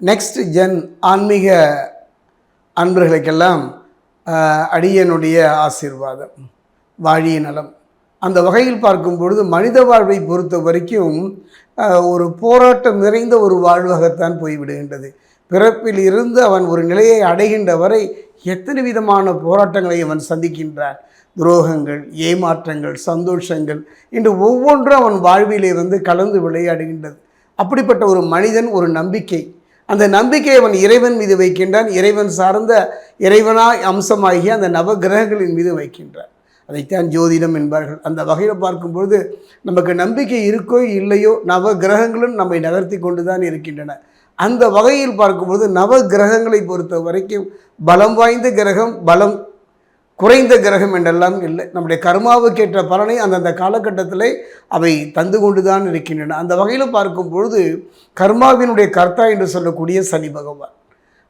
Next gen ஆன்மீக அன்பர்களுக்கெல்லாம் அடியனுடைய ஆசீர்வாதம், வாழிய நலம். அந்த வகையில் பார்க்கும் பொழுது மனித வாழ்வை பொறுத்த வரைக்கும் ஒரு போராட்டம் நிறைந்த ஒரு வாழ்வாகத்தான் போய்விடுகின்றது. பிறப்பில் இருந்து அவன் ஒரு நிலையை அடைகின்ற வரை எத்தனை விதமான போராட்டங்களை அவன் சந்திக்கின்றான். துரோகங்கள், ஏமாற்றங்கள், சந்தோஷங்கள் இன்று ஒவ்வொன்றும் அவன் வாழ்விலே கலந்து விளையாடுகின்றது. அப்படிப்பட்ட ஒரு மனிதன் ஒரு நம்பிக்கை, அந்த நம்பிக்கையை அவன் இறைவன் மீது வைக்கின்றான். இறைவன் சார்ந்த இறைவனாய் அம்சமாகிய அந்த நவகிரகங்களின் மீது வைக்கின்றான். அதைத்தான் ஜோதிடம் என்பார்கள். அந்த வகையில் பார்க்கும்பொழுது நமக்கு நம்பிக்கை இருக்கோ இல்லையோ நவகிரகங்களும் நம்மை நகர்த்தி கொண்டு தான் இருக்கின்றன. அந்த வகையில் பார்க்கும்பொழுது நவகிரகங்களை பொறுத்த வரைக்கும் பலம் வாய்ந்த கிரகம், பலம் குறைந்த கிரகம் என்றெல்லாம் இல்லை. நம்முடைய கர்மாவுக்கேற்ற பலனை அந்தந்த காலகட்டத்தில் அவை தந்து கொண்டு தான் இருக்கின்றன. அந்த வகையில் பார்க்கும் பொழுது கர்மாவினுடைய கர்த்தா என்று சொல்லக்கூடிய சனி பகவான்.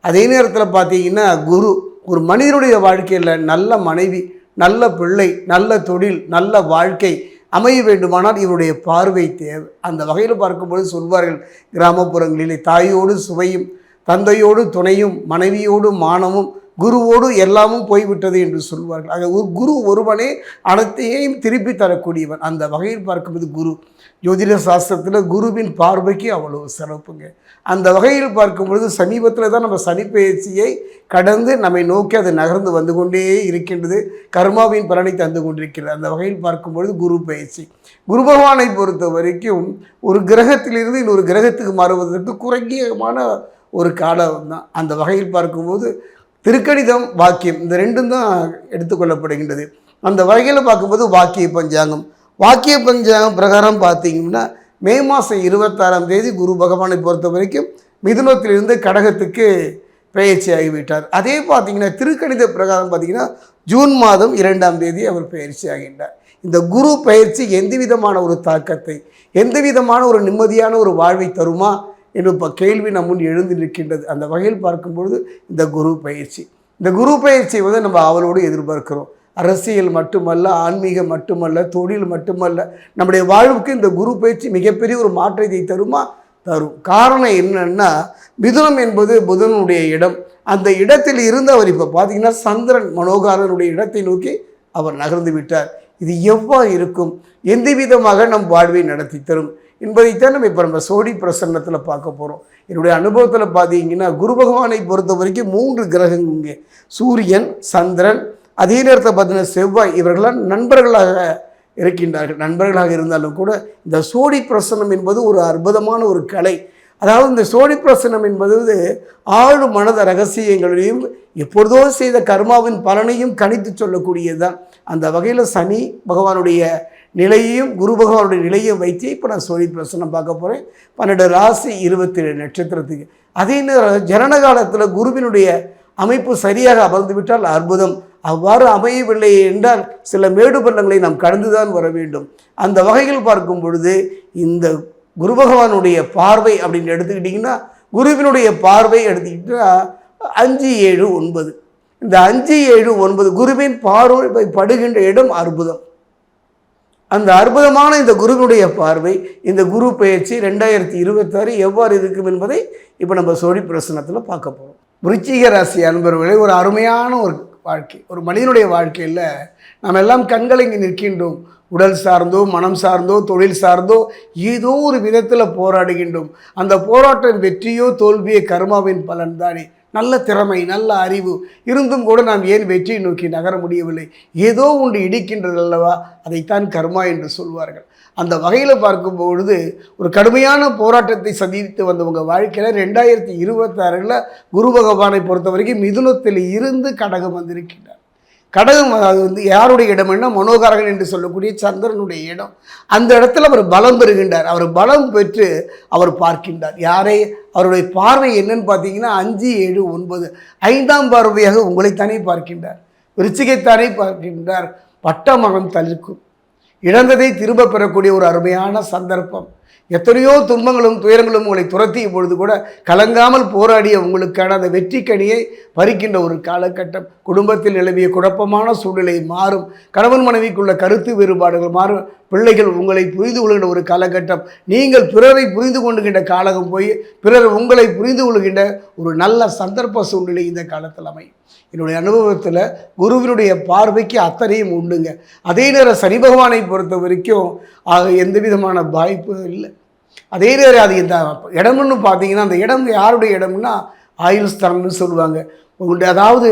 அதே நேரத்தில் பார்த்தீங்கன்னா குரு, ஒரு மனிதனுடைய வாழ்க்கையில் நல்ல மனைவி, நல்ல பிள்ளை, நல்ல தொழில், நல்ல வாழ்க்கை அமைய வேண்டுமானால் இவருடைய பார்வை தேவை. அந்த வகையில் பார்க்கும்பொழுது சொல்வார்கள், கிராமப்புறங்களிலே தாயோடு சுவையும், தந்தையோடு துணையும், மனைவியோடு மானமும், குருவோடு எல்லாமும் போய்விட்டது என்று சொல்வார்கள். ஆக ஒரு குரு ஒருவனே அனைத்தையும் திருப்பி தரக்கூடியவன். அந்த வகையில் பார்க்கும்போது குரு, ஜோதிட சாஸ்திரத்தில் குருவின் பார்வைக்கு அவ்வளவு சிறப்புங்க. அந்த வகையில் பார்க்கும்பொழுது சமீபத்தில் தான் நம்ம சனிப்பெயர்ச்சியை கடந்து நம்மை நோக்கி அது நகர்ந்து வந்து கொண்டே இருக்கின்றது. கர்மாவின் பலனை தந்து கொண்டிருக்கிறது. அந்த வகையில் பார்க்கும்பொழுது குரு பயிற்சி, குரு பகவானை பொறுத்த வரைக்கும் ஒரு கிரகத்திலிருந்து இன்னொரு கிரகத்துக்கு மாறுவதற்கு குறைஞ்சமான ஒரு காலம் தான். அந்த வகையில் பார்க்கும்போது திருக்கணிதம், வாக்கியம், இந்த ரெண்டும் தான் எடுத்துக்கொள்ளப்படுகின்றது. அந்த வகையில் பார்க்கும்போது வாக்கிய பஞ்சாங்கம், வாக்கிய பஞ்சாங்கம் பிரகாரம் பார்த்தீங்கன்னா மே மாதம் 26ஆம் தேதி குரு பகவானை பொறுத்த வரைக்கும் மிதுனத்திலிருந்து கடகத்துக்கு பெயர்ச்சி ஆகிவிட்டார். அதே பார்த்திங்கன்னா திருக்கணித பிரகாரம் பார்த்திங்கன்னா ஜூன் மாதம் 2ஆம் தேதி அவர் பெயர்ச்சி ஆகின்றார். இந்த குரு பயிற்சி எந்த விதமான ஒரு தாக்கத்தை, எந்த விதமான ஒரு நிம்மதியான ஒரு வாழ்வை தருமா என்று இப்போ கேள்வி நம் முன் எழுந்து நிற்கின்றது. அந்த வகையில் பார்க்கும்பொழுது இந்த குரு பயிற்சி, இந்த குரு பயிற்சியை நம்ம அவளோடு எதிர்பார்க்கிறோம். அரசியல் மட்டுமல்ல, ஆன்மீகம் மட்டுமல்ல, தொழில் மட்டுமல்ல, நம்முடைய வாழ்வுக்கு இந்த குரு பயிற்சி மிகப்பெரிய ஒரு மாற்றத்தை தருமா? தரும். காரணம் என்னன்னா, மிதுனம் என்பது புதனுடைய இடம். அந்த இடத்தில் இருந்து அவர் இப்போ பார்த்தீங்கன்னா சந்திரன் மனோகாரனுடைய இடத்தை நோக்கி அவர் நகர்ந்து விட்டார். இது எவ்வாறு இருக்கும், எந்த விதமாக நம் வாழ்வை நடத்தி தரும் என்பதைத்தான் நம்ம சோடி பிரசன்னத்தில் பார்க்க போகிறோம். என்னுடைய அனுபவத்தில் பார்த்தீங்கன்னா குரு பகவானை பொறுத்த வரைக்கும் 3 கிரகங்கள் இங்கே, சூரியன், சந்திரன், அதே நேரத்தில் பார்த்தீங்கன்னா செவ்வாய், இவர்களாம் நண்பர்களாக இருக்கின்றார்கள். நண்பர்களாக இருந்தாலும் கூட இந்த சோடி பிரசன்னம் என்பது ஒரு அற்புதமான ஒரு கலை. அதாவது இந்த சோடி பிரசன்னம் என்பது ஆழ் மனத ரகசியங்களையும் எப்பொழுதோ செய்த கர்மாவின் பலனையும் கணித்து சொல்லக்கூடியது தான். அந்த வகையில் சனி பகவானுடைய நிலையையும் குரு பகவானுடைய நிலையையும் வைத்து இப்போ நான் சோழி பிரசனம் பார்க்க போகிறேன். 12 ராசி 27 நட்சத்திரத்துக்கு. அதே நேரம் ஜனன காலத்தில் குருவினுடைய அமைப்பு சரியாக அமர்ந்து விட்டால் அற்புதம். அவ்வாறு அமையவில்லை என்றால் சில மேடு பள்ளங்களை நாம் கடந்துதான் வர வேண்டும். அந்த வகையில் பார்க்கும் பொழுது இந்த குரு பகவானுடைய பார்வை அப்படின்னு எடுத்துக்கிட்டிங்கன்னா, குருவினுடைய பார்வை எடுத்துக்கிட்டா 5, 7, 9, இந்த 5, 7, 9 குருவின் பார்வை படுகின்ற இடம் அற்புதம். அந்த அற்புதமான இந்த குருவினுடைய பார்வை, இந்த குரு பயிற்சி 2026 எவ்வாறு இருக்கும் என்பதை இப்போ நம்ம சோழி பிரசனத்தில் பார்க்க போகிறோம். விருச்சிக ராசி அன்பர்களே, ஒரு அருமையான ஒரு வாழ்க்கை, ஒரு மனிதனுடைய வாழ்க்கையில் நாம் எல்லாம் கண்கலங்கி நிற்கின்றோம். உடல் சார்ந்தோ, மனம் சார்ந்தோ, தொழில் சார்ந்தோ ஏதோ ஒரு விதத்தில் போராடுகின்றோம். அந்த போராட்டம் வெற்றியோ தோல்வியோ கர்மாவின் பலன் தானே. நல்ல திறமை, நல்ல அறிவு இருந்தும் கூட நாம் ஏன் வெற்றியை நோக்கி நகர முடியவில்லை? ஏதோ ஒன்று இடிக்கின்றது அல்லவா, அதைத்தான் கர்மா என்று சொல்வார்கள். அந்த வகையில் பார்க்கும்பொழுது ஒரு கடுமையான போராட்டத்தை சந்தித்து வந்தவங்க வாழ்க்கையில் 2026 குரு பகவானை பொறுத்த வரைக்கும் மிதுனத்தில் இருந்து கடகம் வந்திருக்கின்றார். கடகம் அது யாருடைய இடம்னா மனோகாரகன் என்று சொல்லக்கூடிய சந்திரனுடைய இடம். அந்த இடத்துல அவர் பலம் பெறுகின்றார். அவர் பலம் பெற்று அவர் பார்க்கின்றார். யாரை? அவருடைய பார்வை என்னன்னு பார்த்தீங்கன்னா 5, 7, 9 5ஆம் பார்வையாக உங்களைத்தானே பார்க்கின்றார். விருச்சிகைத்தானே பார்க்கின்றார். பட்ட மனம் தளிர்க்கும், இழந்ததை திரும்ப பெறக்கூடிய ஒரு அருமையான சந்தர்ப்பம். எத்தனையோ துன்பங்களும் துயரங்களும் உங்களை துரத்திய பொழுது கூட கலங்காமல் போராடிய உங்களுக்கான அந்த வெற்றி கனியை பறிக்கின்ற ஒரு காலகட்டம். குடும்பத்தில் நிலவிய குழப்பமான சூழ்நிலை மாறும். கணவன் மனைவிக்குள்ள கருத்து வேறுபாடுகள் மாறும். பிள்ளைகள் உங்களை புரிந்து கொள்கின்ற ஒரு காலகட்டம், நீங்கள் பிறரை புரிந்து கொண்டுகின்ற காலகம் போய் பிறர் உங்களை புரிந்து கொள்கின்ற ஒரு நல்ல சந்தர்ப்ப சூழ்நிலை இந்த காலத்தில் அமையும். என்னுடைய அனுபவத்தில் குருவினுடைய பார்வைக்கு அத்தனையும் உண்டுங்க. அதே நேரம் சனி பகவானை பொறுத்த வரைக்கும் எந்த விதமான வாய்ப்பு இல்லை. அதே நேரம் அது இந்த இடம்னு பார்த்தீங்கன்னா அந்த இடம் யாருடைய இடம்னா ஆயுள் ஸ்தானம்னு சொல்லுவாங்க. அதாவது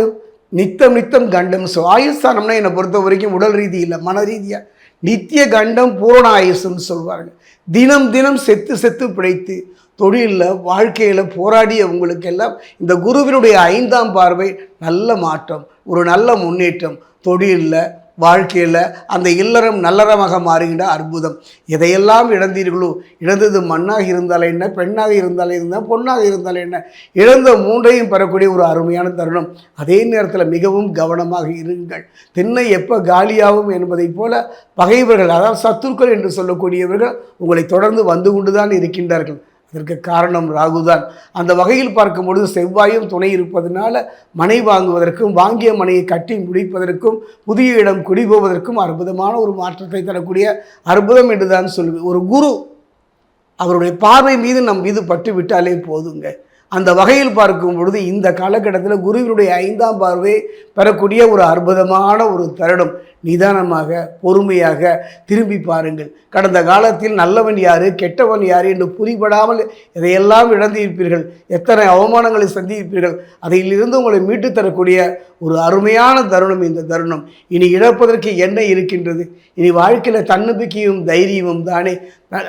நித்தம் கண்டம். ஆயுள் ஸ்தானம்னா என்னை பொறுத்த வரைக்கும் உடல் ரீதி இல்லை, மன ரீதியாக நித்திய கண்டம் பூரண ஆயுசுன்னு சொல்லுவாங்க. தினம் செத்து பிழைத்து தொழிலில் வாழ்க்கையில் போராடிய உங்களுக்கெல்லாம் இந்த குருவினுடைய 5ஆம் பார்வை நல்ல மாற்றம், ஒரு நல்ல முன்னேற்றம், தொழிலில் வாழ்க்கையில் அந்த இல்லறம் நல்லறமாக மாறுகின்ற அற்புதம். எதையெல்லாம் இழந்தீர்களோ, இழந்தது மண்ணாக இருந்தால் என்ன, பெண்ணாக இருந்தால் என்ன, பொண்ணாக இருந்தால் என்ன, இழந்த 3ஐயும் பெறக்கூடிய ஒரு அருமையான தருணம். அதே நேரத்தில் மிகவும் கவனமாக இருங்கள். திண்ணை எப்போ காலியாகும் என்பதைப் போல பகைவர்கள், அதாவது சத்துருக்கள் என்று சொல்லக்கூடியவர்கள் உங்களை தொடர்ந்து வந்து கொண்டுதான் இருக்கின்றார்கள். அதற்கு காரணம் ராகுதான். அந்த வகையில் பார்க்கும் பொழுது செவ்வாயும் துணை இருப்பதனால மனை வாங்குவதற்கும் வாங்கிய மனையை கட்டி முடிப்பதற்கும் புதிய இடம் குடிபோவதற்கும் அற்புதமான ஒரு மாற்றத்தை தரக்கூடிய அற்புதம் என்று தான் சொல்லுவேன். ஒரு குரு அவருடைய பார்வை மீது நம் மீது பட்டு விட்டாலே போதுங்க. அந்த வகையில் பார்க்கும் பொழுது இந்த காலகட்டத்தில் குருவினுடைய 5ஆம் பார்வை பெறக்கூடிய ஒரு அற்புதமான ஒரு தருணம். நிதானமாக பொறுமையாக திரும்பி பாருங்கள். கடந்த காலத்தில் நல்லவன் யார் கெட்டவன் யார் என்று புரிபடாமல் இதையெல்லாம் இழந்திருப்பீர்கள், எத்தனை அவமானங்களை சந்திப்பீர்கள். அதிலிருந்து உங்களை மீட்டு தரக்கூடிய ஒரு அருமையான தருணம் இந்த தருணம். இனி இழப்பதற்கு என்ன இருக்கின்றது? இனி வாழ்க்கையில் தன்னம்பிக்கையும் தைரியமும் தானே.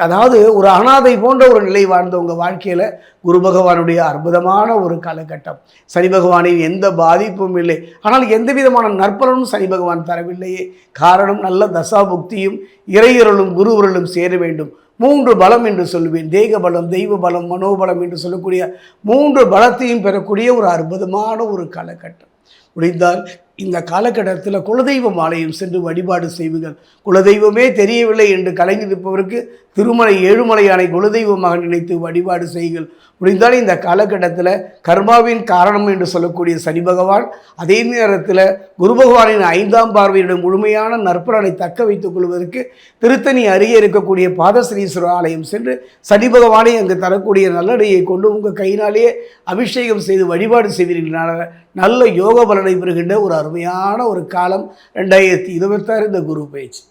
அதாவது ஒரு அனாதை போன்ற ஒரு நிலை வாழ்ந்த உங்கள் வாழ்க்கையில் குரு பகவானுடைய அற்புதமான ஒரு காலகட்டம். சனி பகவானின் எந்த பாதிப்பும் இல்லை, ஆனால் எந்த விதமான நற்பலனும் சனி பகவான் தரவில்லையே. காரணம் நல்ல தசாபுக்தியும் இறையருளும் குருவருளும் சேர வேண்டும். 3 பலம் என்று சொல்லுவேன். தேக பலம், தெய்வ பலம், மனோபலம் என்று சொல்லக்கூடிய 3 பலத்தையும் பெறக்கூடிய ஒரு அற்புதமான ஒரு காலகட்டம். முடிந்தால் இந்த காலகட்டத்தில் குலதெய்வம் ஆலயம் சென்று வழிபாடு செய்வீர்கள். குலதெய்வமே தெரியவில்லை என்று கலைஞரிப்பவருக்கு திருமலை ஏழுமலையானை குலதெய்வமாக நினைத்து வழிபாடு செய்யுங்கள். முடிந்தால் இந்த காலகட்டத்தில் கர்மாவின் காரணம் என்று சொல்லக்கூடிய சனி பகவான், அதே நேரத்தில் குரு பகவானின் 5ஆம் பார்வையுடன் முழுமையான நற்பலனை தக்க வைத்துக் கொள்வதற்கு திருத்தணி அருகே இருக்கக்கூடிய பாதஸ்ரீஸ்வரர் ஆலயம் சென்று சனி பகவானை அங்கு தரக்கூடிய நல்லடையை கொண்டு உங்கள் கையினாலேயே அபிஷேகம் செய்து வழிபாடு செய்வீர்கள். நல்ல யோக பலனை பெறுகின்ற ஒரு அருமையான ஒரு காலம் 2026 இந்த குரு பயிற்சி.